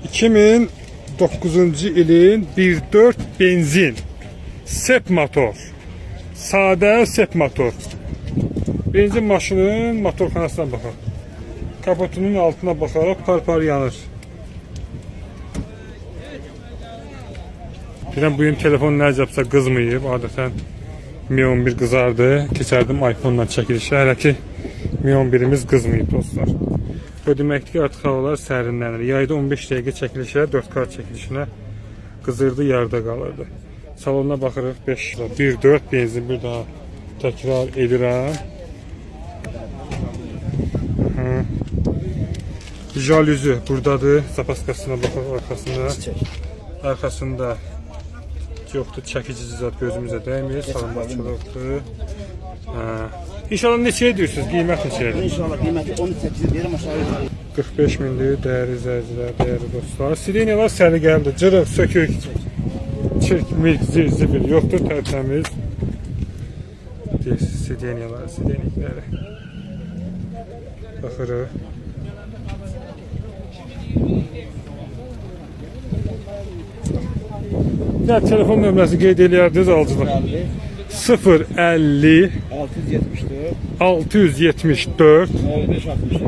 2009 ilin 1.4 benzin sep motor. Sade sep motor. Benzin maşının motorxanasına baxaq. Kapotunun altına baxaraq par yanır. Bilən bugün telefon nə yapsa qızmayıb. Adətən Mi 11 qızardı. Keçərdim iPhone-dan çəkilişə. Hələ ki Mi 11'imiz qızmayıb dostlar. Bu deməkdir ki artıq havalar sərinlənir. Yayda 15 dəqiqə çəkilişə, 4K çəkilişinə qızırdı, yarıda qalırdı. Salonuna baxırıq 5 1.4 benzin, bir daha təkrar edirəm. Jalüzü buradadır. Zapaskasına baxırıq arkasında yoxdur, çəkici zat gözümüzə dəymir, salon açılıqdır. İnşallah neçəyə deyirsiniz, qiymət neçəyə? İnşallah qiyməti 18 verim aşağı. 45 mindir, dəyərli izləyicilər, dəyərli dostlar. Sireniyalar səliqəlidir, cırıq, sökük, çirk, milk, zibil yoxdur, tərtəmiz. Sireniyalar, sirenikləri. Baxırıq. Telefon nömrəsi qeyd eləyərdiniz alıcılar. 050 674 674 05 67